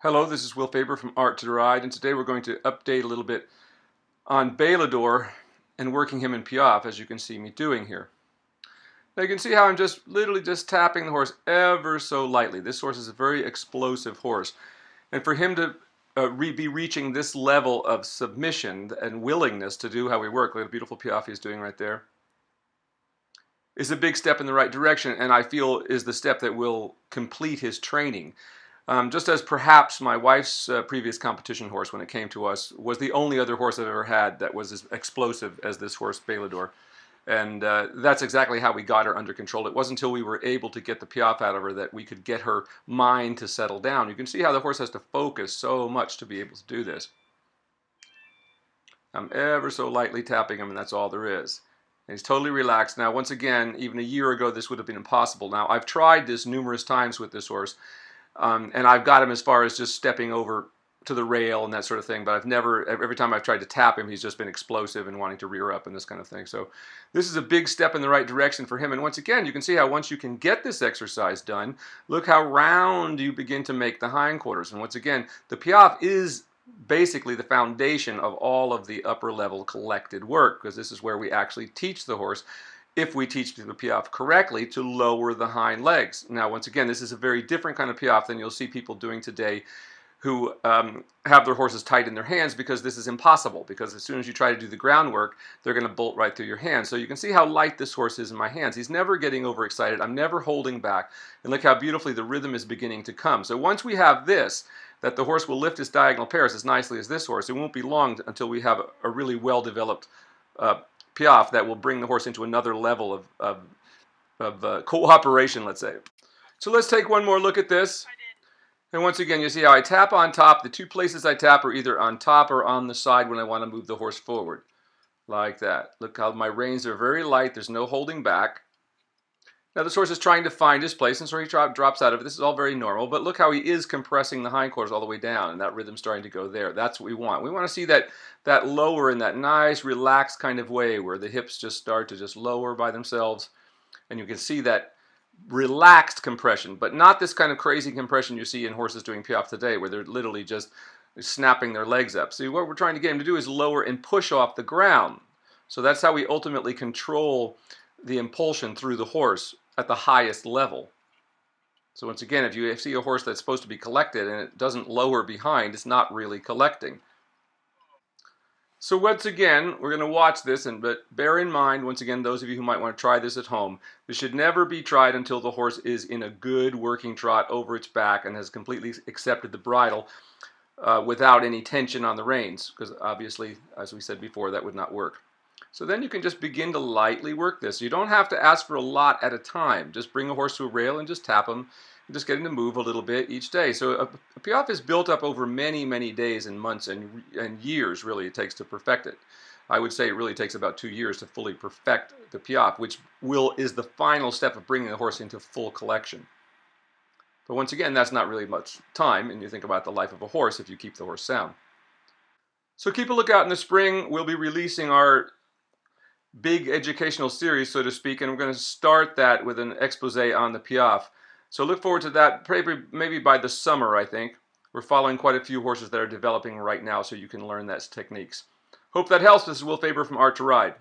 Hello, this is Will Faerber from Art to Ride, and today we're going to update a little bit on Bailador and working him in Piaffe, as you can see me doing here. Now you can see how I'm literally just tapping the horse ever so lightly. This horse is a very explosive horse, and for him to be reaching this level of submission and willingness to do how we work, like the beautiful Piaffe is doing right there, is a big step in the right direction, and I feel is the step that will complete his training. Just as perhaps my wife's previous competition horse, when it came to us, was the only other horse I've ever had that was as explosive as this horse, Bailador. And that's exactly how we got her under control. It wasn't until we were able to get the Piaffe out of her that we could get her mind to settle down. You can see how the horse has to focus so much to be able to do this. I'm ever so lightly tapping him, and that's all there is. And he's totally relaxed. Now, once again, even a year ago, this would have been impossible. Now, I've tried this numerous times with this horse. And I've got him as far as just stepping over to the rail and that sort of thing, but I've never, every time I've tried to tap him, he's just been explosive and wanting to rear up and this kind of thing. So this is a big step in the right direction for him. And once again, you can see how once you can get this exercise done, look how round you begin to make the hindquarters. And once again, the Piaffe is basically the foundation of all of the upper level collected work, because this is where we actually teach the horse, if we teach the Piaffe correctly, to lower the hind legs. Now, once again, this is a very different kind of Piaffe than you'll see people doing today who have their horses tight in their hands, because this is impossible, because as soon as you try to do the groundwork, they're going to bolt right through your hands. So you can see how light this horse is in my hands. He's never getting overexcited. I'm never holding back. And look how beautifully the rhythm is beginning to come. So once we have this, that the horse will lift his diagonal pairs as nicely as this horse, it won't be long until we have a really well-developed Piaffe that will bring the horse into another level of cooperation, let's say. So let's take one more look at this. And once again, you see how I tap on top. The two places I tap are either on top or on the side when I want to move the horse forward, like that. Look how my reins are very light. There's no holding back. Now this horse is trying to find his place, and so he drops out of it. This is all very normal, but look how he is compressing the hindquarters all the way down, and that rhythm's starting to go there. That's what we want. We want to see that lower in that nice, relaxed kind of way where the hips just start to just lower by themselves, and you can see that relaxed compression, but not this kind of crazy compression you see in horses doing Piaffe today, where they're literally just snapping their legs up. See, what we're trying to get him to do is lower and push off the ground. So that's how we ultimately control the impulsion through the horse at the highest level. So once again, if you see a horse that's supposed to be collected and it doesn't lower behind, it's not really collecting. So once again, we're going to watch this, but bear in mind, once again, those of you who might want to try this at home, this should never be tried until the horse is in a good working trot over its back and has completely accepted the bridle without any tension on the reins, because obviously, as we said before, that would not work. So then you can just begin to lightly work this. You don't have to ask for a lot at a time. Just bring a horse to a rail and just tap him, and just get him to move a little bit each day. So a Piaffe is built up over many, many days and months and years, really, it takes to perfect it. I would say it really takes about 2 years to fully perfect the Piaffe, which is the final step of bringing the horse into full collection. But once again, that's not really much time, and you think about the life of a horse if you keep the horse sound. So keep a lookout in the spring. We'll be releasing our big educational series, so to speak, and we're going to start that with an expose on the Piaffe. So look forward to that maybe by the summer, I think. We're following quite a few horses that are developing right now, so you can learn those techniques. Hope that helps. This is Will Faerber from Art to Ride.